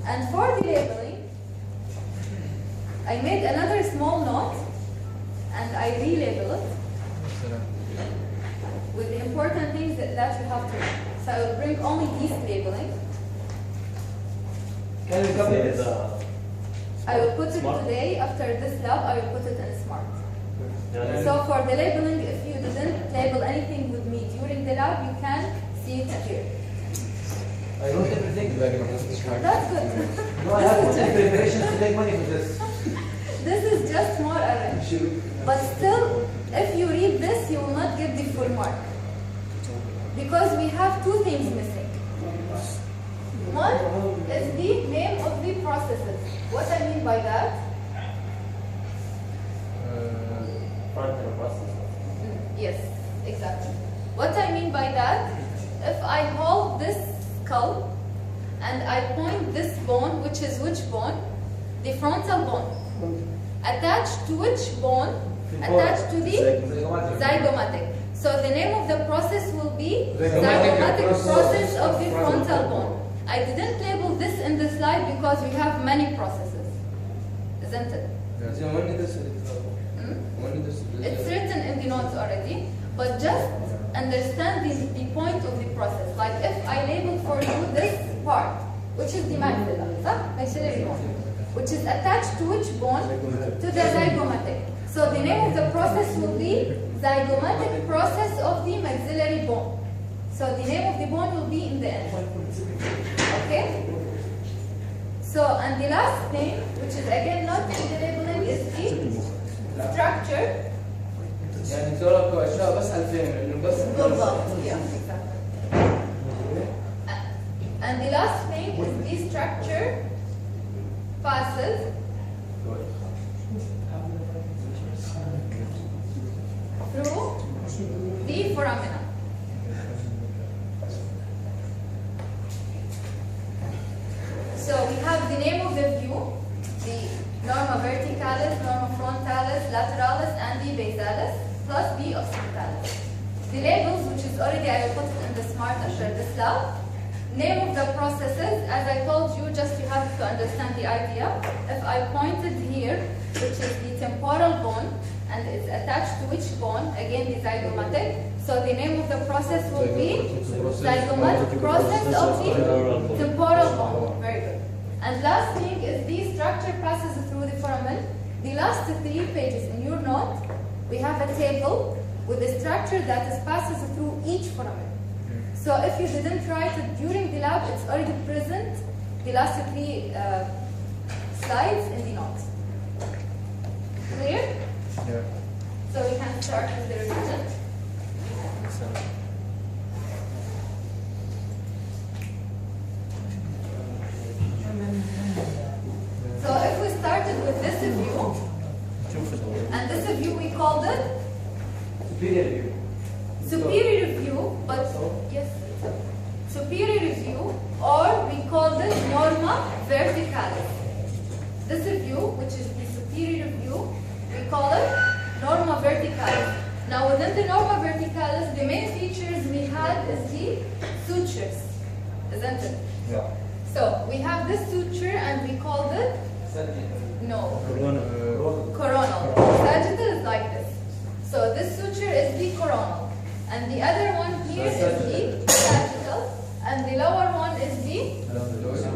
And for the labeling, I made another small note and I relabel it with the important things that you have to know. So I will bring only these labeling. Can we copy this? I will put it today, after this lab, I will put it in Smart. Yeah. So for the labeling, if you didn't label anything with me during the lab, you can see it appear. I wrote everything. That's good. No, I have put in preparations to take money for this. This is just more arranged. But still, if you read this, you will not get the full mark. Because we have two things missing. One is the name of the processes. What I mean by that? Front-end process. Yes, exactly. What I mean by that, if I hold this skull and I point this bone, which is which bone? The frontal bone. Attached to which bone? Attached to the zygomatic. So the name of the process will be zygomatic process of the frontal bone. I didn't label this in the slide because we have many processes, isn't it? It's written in the notes already, but just understand the point of the process. Like if I label for you this part, which is the maxillary bone, which is attached to which bone? To the zygomatic. So the name of the process will be zygomatic process of the maxillary bone. So the name of the bone will be in the end. Okay? So, and the last thing, which is again not in the labeling, is the structure. يعني تراكم اشياء بس 2000 انه بس بالضبط. Yeah, exactly. And the last thing is the structure passes through the foramina. So we have the name of the view, the norma verticalis, norma frontalis, lateralis, and the basalis, plus the occipitalis. The labels, which is already, I will put it in the Smart after this lab. Name of the processes, as I told you, just you have to understand the idea. If I pointed here, which is the temporal bone, and it's attached to which bone? Again, the zygomatic. So the name of the process will be zygomatic process of the temporal bone. Very good. And last thing is the structure passes through the foramen. The last 3 pages in your note, we have a table with a structure that passes through each foramen. So if you didn't write it during the lab, it's already present, the last 3 slides in the note. Clear? Yeah. So we can start with the revision. So if we started with this view, and this view we called it Superior view. superior view, but yes, superior view, or we called it norma verticalis. This view, which is the superior view, we call it norma verticalis. Now within the norma verticalis, the main features we had is the sutures, isn't it? Yeah. So we have this suture and we called it no coronal. Sagittal is like this. So this suture is the coronal, and the other one here is the sagittal, and the lower one is the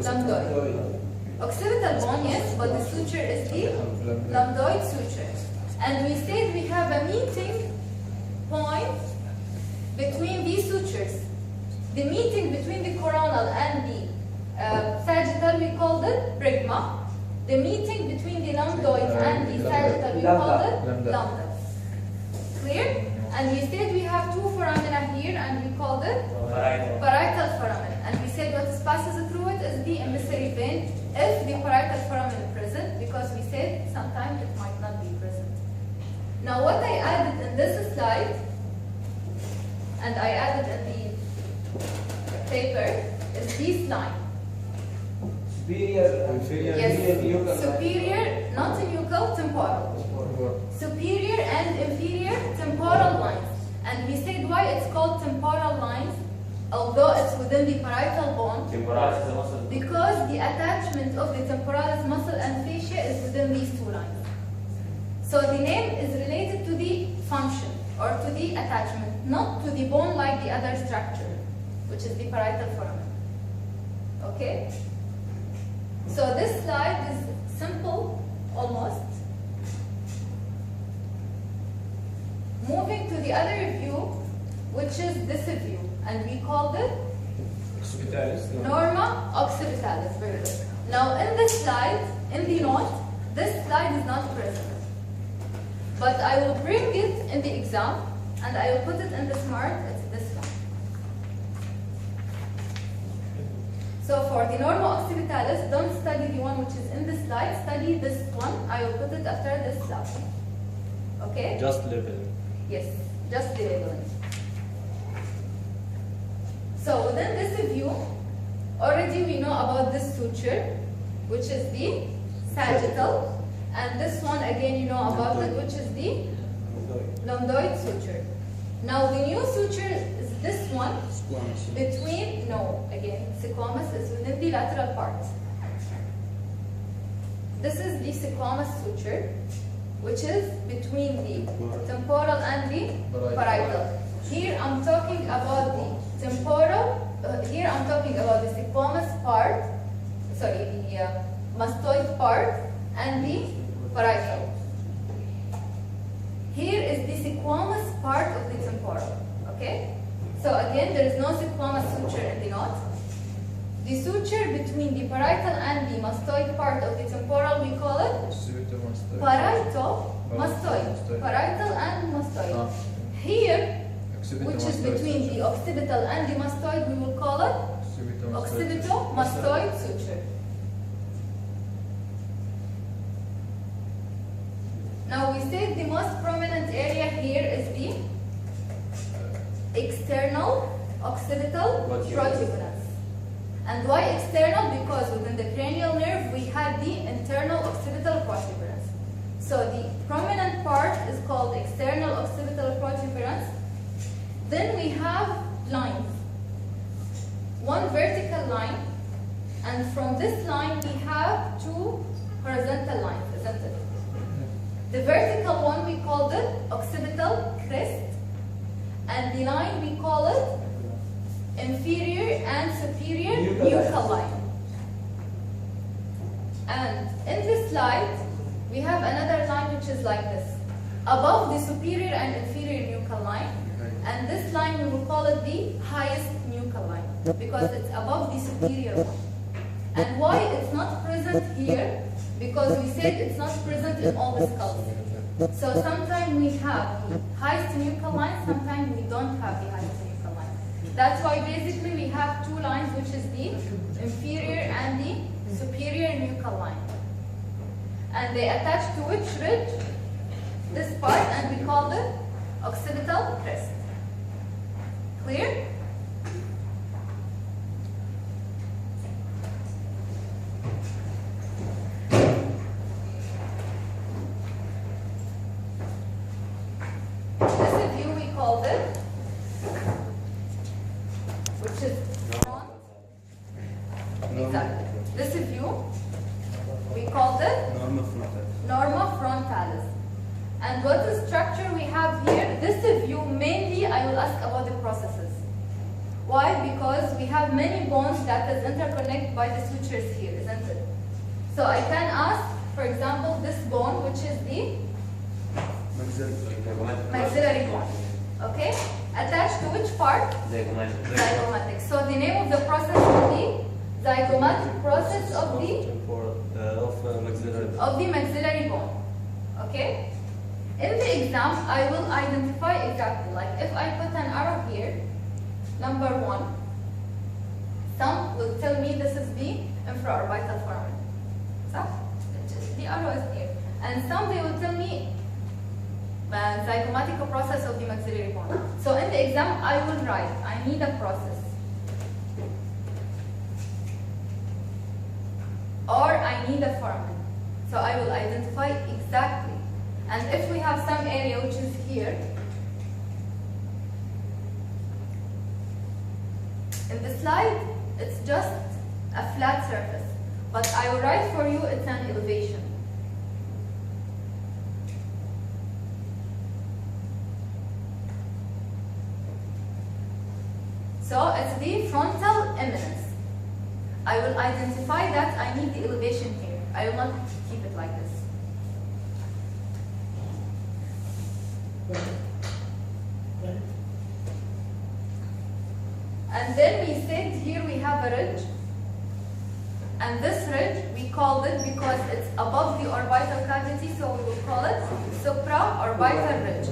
lambdoid. Occipital bone, yes, but the suture is the lambdoid suture. And we said we have a meeting point between these sutures. The meeting between the coronal and the sagittal, we called it bregma. The meeting between the lambdoid and the sagittal, we called it lambda. Clear? And we said we have 2 foramina here, and we called it parietal foramen. And we said what passes through it is the emissary vein if the parietal foramen is present, because we said sometimes it might not be present. Now what I added in this slide, and I added in the paper, is this line. Yes, superior, not nuchal, temporal. Superior and inferior temporal lines. And we said why it's called temporal lines, although it's within the parietal bone, Temporalis is a muscle. because the attachment of the temporalis muscle and fascia is within these two lines. So the name is related to the function or to the attachment, not to the bone like the other structure, which is the parietal foramen. Okay? So this slide is simple, almost. Moving to the other view, which is this view, and we called it Norma occipitalis. Very good. Now in this slide, in the note, this slide is not present. But I will bring it in the exam, and I will put it in the smart, it's this one. So for the Norma occipitalis, don't study the one which is in this slide, study this one. I will put it after this slide. Okay? Just level. Yes, just the labeling. So within this view, already we know about this suture, which is the sagittal, and this one again you know about it, which is the lambdoid suture. Now the new suture is this one between, no, again, squamous is within the lateral part. This is the squamous suture, which is between the temporal and the parietal. Here I'm talking about the temporal, here I'm talking about the squamous part, sorry, the mastoid part and the parietal. Here is the squamous part of the temporal, okay? So again, there is no squamous suture in the knot. The suture between the parietal and the mastoid part of the temporal, we call it parieto-mastoid. Parietal and mastoid. Here, which is between the occipital and the mastoid, we will call it occipito-mastoid suture. Now we said the most prominent area here is the external occipital protuberance. And why external? Because within the cranial nerve we had the internal occipital protuberance. So the prominent part is called external occipital protuberance. Then we have lines. One vertical line, and from this line we have two horizontal lines, isn't it? The vertical one we call it occipital crest, and the line we call it inferior and superior nuchal line. And in this slide, we have another line which is like this. Above the superior and inferior nuchal line, and this line we will call it the highest nuchal line, because it's above the superior one. And why it's not present here? Because we said it's not present in all the skulls. So sometimes we have the highest nuchal line, sometimes we don't have the highest nuchal line. That's why basically we have two lines, which is the inferior and the superior nuchal line. And they attach to which ridge? This part, and we call it occipital crest. Clear? This view we called it, which is front. Exactly. This view we called it Norma frontalis. And what the structure we have here, this view mainly I will ask about the processes. Why? Because we have many bones that is interconnected by the sutures here, isn't it? So I can ask, for example, this bone, which is the maxillary bone. Okay? Attached to which part? Zygomatic. So the name of the process will be zygomatic process of the maxillary bone. Okay? In the exam, I will identify exactly, like if I put an arrow here, number 1, some will tell me this is the infraorbital foramen. So, the arrow is here. And some they will tell me zygomatic process of the maxillary bone. So in the exam, I will write, I need a process. Or I need a foramen. So I will identify exactly. And if we have some area which is here, In the slide, it's just a flat surface, but I will write for you it's an elevation. So it's the frontal eminence. I will identify that I need the elevation here. I will not keep it like this. And then we said here we have a ridge. And this ridge, we called it because it's above the orbital cavity, so we will call it supraorbital ridge.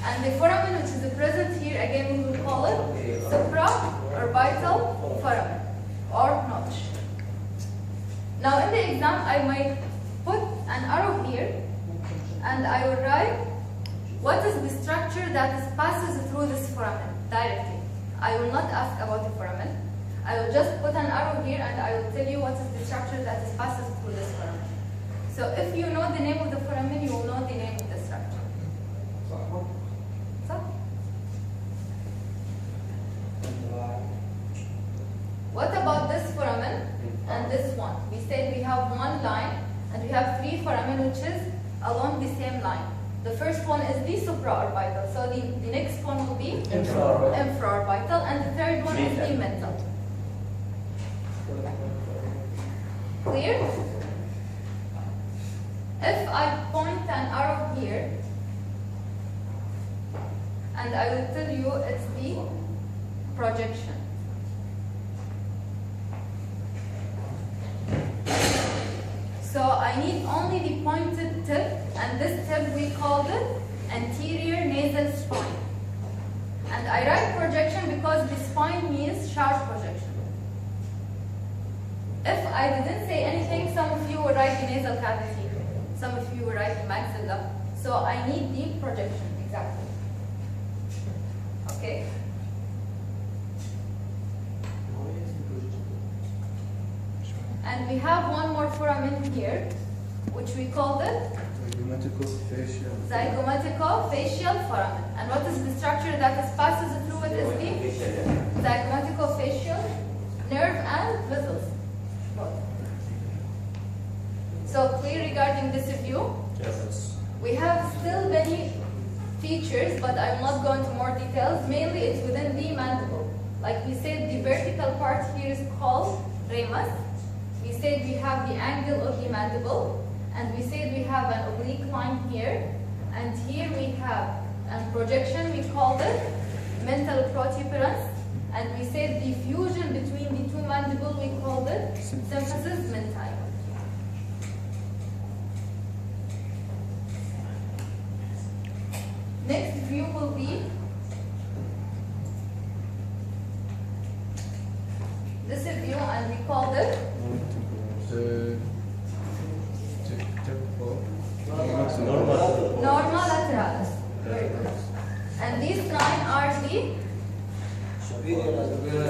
And the foramen which is present here, again we will call it supraorbital foramen or notch. Now in the exam, I might put an arrow here and I will write what is the structure that passes through this foramen directly. I will not ask about the foramen. I will just put an arrow here and I will tell you what is the structure that passes through this foramen. So if you know the name of the foramen, you will know the name of the structure. So, what about this foramen and this one? We said we have one line and we have three foramen which is along the same line. The first one is the supraorbital, so the next one will be infraorbital, and the third one is the mental. Clear? If I point an arrow here, and I will tell you it's the projection. So I need only the pointed tip, and this tip we called it anterior nasal spine. And I write projection because the spine means sharp projection. If I didn't say anything, some of you will write the nasal cavity, some of you will write the maxilla. So I need the projection, exactly. Okay? And we have one more foramen here, which we called it zygomaticofacial foramen. And what is the structure that passes through it is the zygomaticofacial nerve and vessels. Both. So clear regarding this view? Yes. We have still many features, but I will not go into more details. Mainly it's within the mandible. Like we said, the vertical part here is called ramus. We said we have the angle of the mandible, and we said we have an oblique line here, and here we have a projection, we called it mental protuberance, and we said the fusion between the two mandibles, we called it symphysis mentis. Next view will be this view, and we called it norma lateralis. Very good. And these lines are the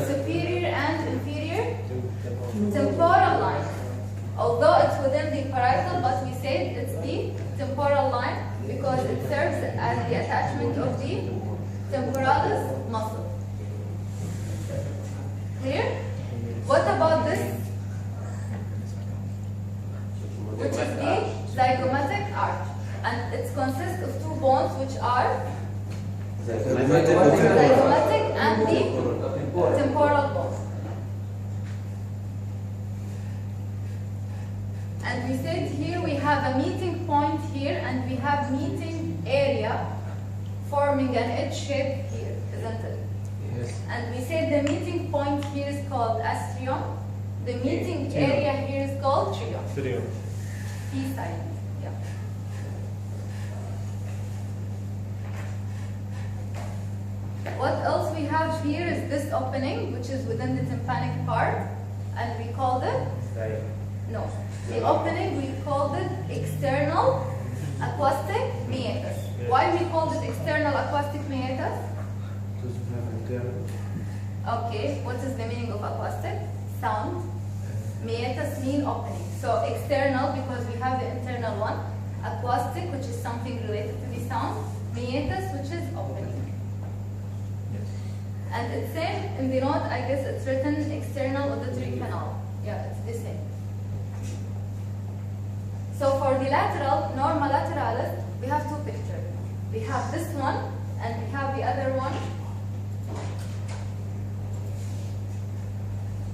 superior and inferior temporal lines. Although it's within the parietal, but we said it's the temporal line because it serves as the attachment of the temporalis muscle. Clear? What about this? Which is the zygomatic arch. And it consists of two bones which are zygomatic and the temporal bone. And we said here we have a meeting point here and we have meeting area forming an H shape here, isn't it? Yes. And we said the meeting point here is called astrium. The meeting area here is called trium. P side. Yeah. What else we have here is this opening, which is within the tympanic part, and we called it no. The opening we called it external acoustic meatus. Why we called it external acoustic meatus? Okay, what is the meaning of acoustic? Sound. Meatus mean opening. So external because we have the internal one. Acoustic, which is something related to the sound. Meatus, which is opening. And it's same in the note, I guess it's written external auditory canal. Yeah, it's the same. So for the lateral, norma lateralis, we have two pictures. We have this one, and we have the other one.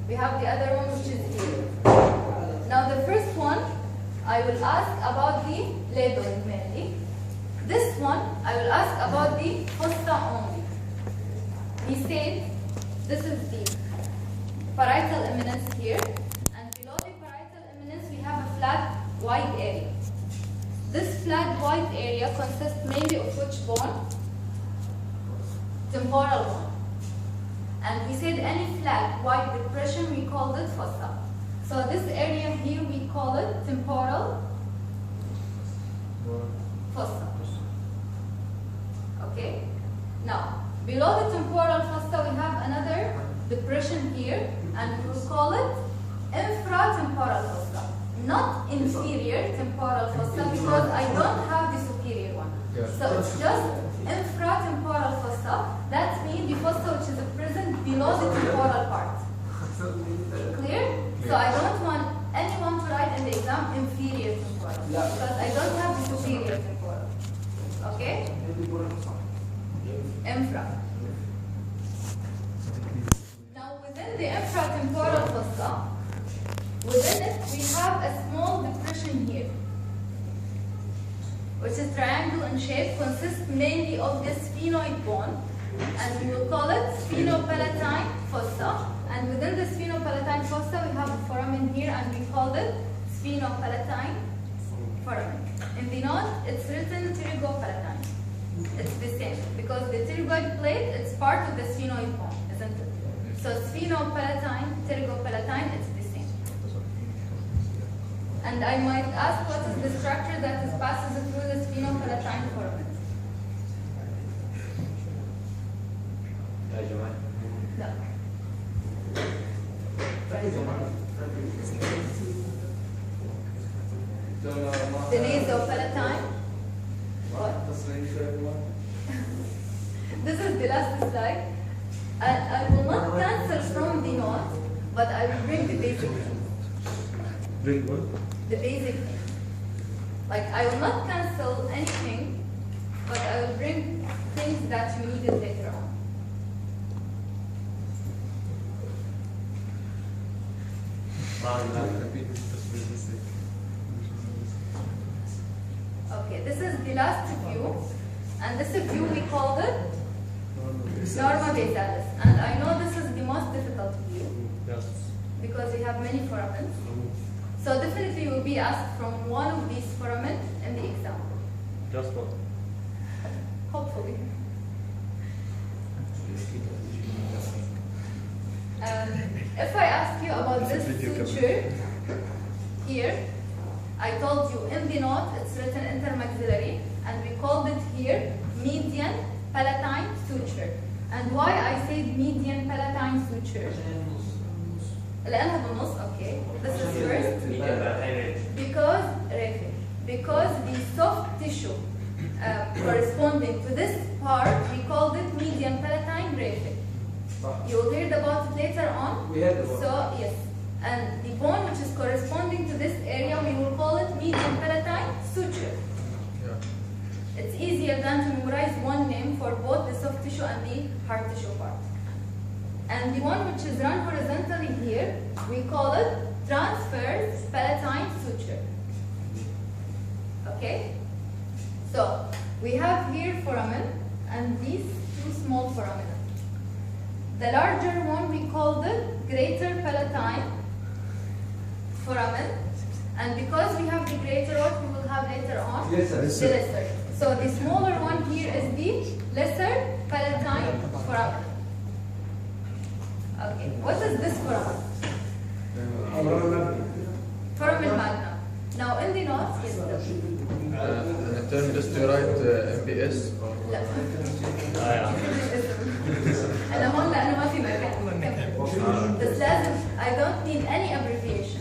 We have the other one, which is here. Now the first one, I will ask about the labeling mainly. This one, I will ask about the fossa only. We said this is the parietal eminence here, and below the parietal eminence we have a flat white area. This flat white area consists mainly of which bone? Temporal bone. And we said any flat white depression, we called it fossa. So this area here, we call it temporal fossa. Okay? Now, below the temporal fossa, we have another depression here, and we will call it infratemporal fossa. Not inferior temporal fossa, because I don't have the superior one. So it's just infratemporal fossa. That means the fossa which is present below the temporal part. Clear? So I don't want anyone to write in the exam inferior temporal, because I don't have the superior temporal. Okay? Infra. Now within the infratemporal fossa, within it we have a small depression here, which is triangle in shape, consists mainly of this sphenoid bone, and we will call it sphenopalatine fossa. And within the sphenopalatine fossa, we have a foramen here, and we call it sphenopalatine foramen. In the note, it's written pterygopalatine. It's the same, because the pterygoid plate, it's part of the sphenoid bone, isn't it? So sphenopalatine, pterygopalatine, it's the same. And I might ask, what is the structure that passes through the sphenopalatine foramen? No. The nasopalatine. What? This is the last slide. I will not cancel from the note, but I will bring the basic thing. Bring what? The basic thing. Like, I will not cancel anything, but I will bring things that you needed later on. Okay, this is the last view, and this view we called it norma basalis. And I know this is the most difficult view, because we have many foramens. So definitely you will be asked from one of these foramen in the exam. Just one. Hopefully. If I ask you about this suture here, I told you in the note it's written intermaxillary, and we called it here median palatine suture. And why I said median palatine suture? لأنها بالنص, okay. This is first. Because the soft tissue corresponding to this part, we called it median palatine raphe. You will hear about it later on. We heard about it. So, yes. And the bone which is corresponding to this area, we will call it median palatine suture. Yeah. It's easier than to memorize one name for both the soft tissue and the hard tissue part. And the one which is run horizontally here, we call it transverse palatine suture. Okay? So, we have here foramen and these two small foramina. The larger one, we call the greater palatine foramen. And because we have the greater, what we will have later on? Lesser. The lesser. So the smaller one here is the lesser palatine foramen. Okay, what is this foramen? Foramen magnum. Now in the notes, yes, turn just to write MPS. لا. أنا هون لأنه ما في مكان. بس لازم, I don't need any abbreviation.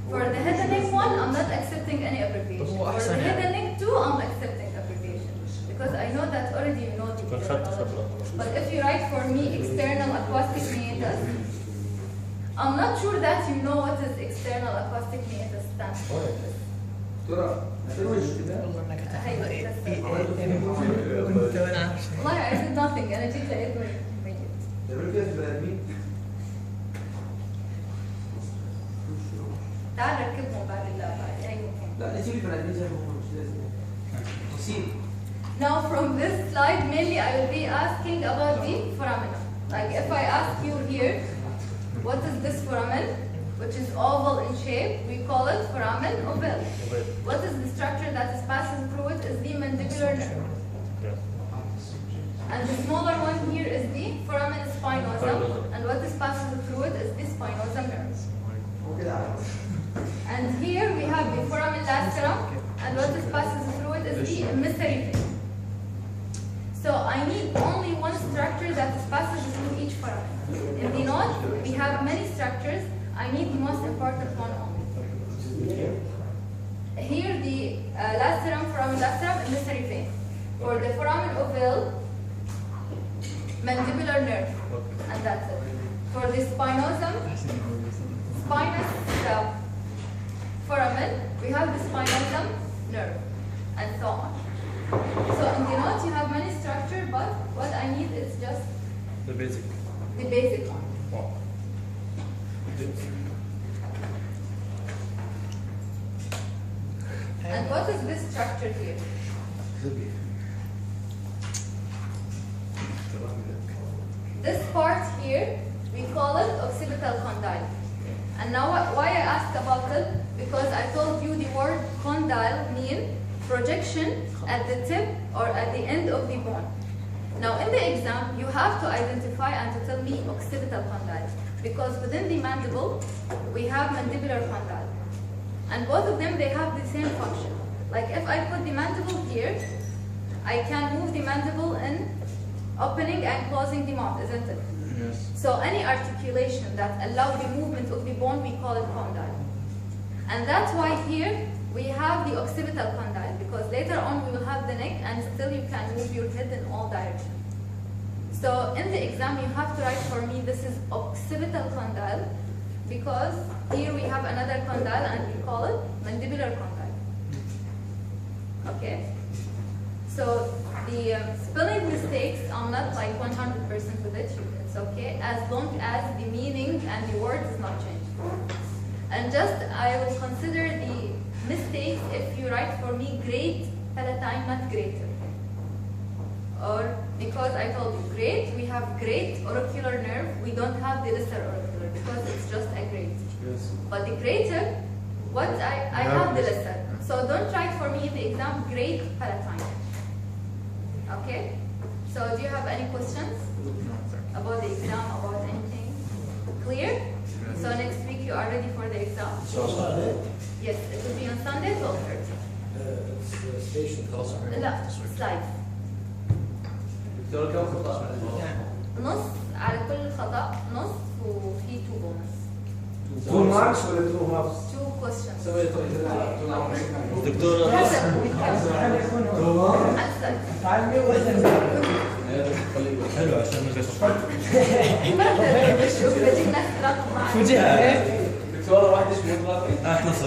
For the head and neck one, I'm not accepting any abbreviation. For the head and neck two, I'm accepting abbreviation. Because I know that already you know the خدت خبرة. But if you write for me external acoustic meatus, I'm not sure that you know what is external acoustic meatus stands for. ترى هتروج كده والله انك أيوة، وانت وانا عارف والله I did nothing. أنا جيت لقيت ميت. تعملوا كده في البني ادمين؟ تعال ركبهم بعد أيوة. لا نسيب البني ادمين زي ما هم مش لازم. نسيب. Now from this slide, mainly I will be asking about the foramen. Like if I ask you here, what is this foramen, which is oval in shape, we call it foramen ovale. What is the structure that is passing through it is the mandibular nerve. And the smaller one here is the foramen spinosum, and what is passing through it is the spinosum nerve. وكده عارف. And here we have the foramen lacerum, and what is passing through it is the emissary vein. So I need only one structure that is passing through each foramen. In the node, we have many structures. I need the most important one only. Here the lacerum, foramen lacerum, emissary vein. For the foramen ovale, mandibular nerve, and that's it. For the spinosum, spinous foramen, we have the spinosum nerve, and so on. So in the notes you have many structure, but what I need is just The basic. the basic one. And what is this structure here? This part here, we call it occipital condyle. And now why I asked about it? Because I told you the word condyle means projection at the tip or at the end of the bone. Now in the exam, you have to identify and to tell me occipital condyle. Because within the mandible, we have mandibular condyle. And both of them, they have the same function. Like if I put the mandible here, I can move the mandible in opening and closing the mouth, isn't it? Yes. So any articulation that allows the movement of the bone, we call it condyle. And that's why here we have the occipital condyle, because later on we will have the neck and still you can move your head in all directions. So in the exam you have to write for me this is occipital condyle, because here we have another condyle and we call it mandibular condyle. Okay? So the spelling mistakes, I'm not like 100% with it, it's okay, as long as the meaning and the word is not changed. And just I will consider the mistakes if you write for me great palatine, not greater. Or because I told you great, we have great auricular nerve, we don't have the lesser auricular because it's just a great. Yes. But the greater, what I have the lesser. So don't write for me in the exam great palatine. Okay? So do you have any questions about the exam, about anything? Clear? So next week you are ready for the exam? Yes, it will be on Sunday, 12:30. ستيشن خلاص. لا سلايد. دكتور كم خطأ؟ نص على كل خطأ نص وفي 2 بونس. 2 marks ولا 2 halves؟ 2 questions. سوي دكتورة أحسن. حلو عشان نجي ما بشوف بجيب ناس تلعب معي. دكتورة واحدة مو احنا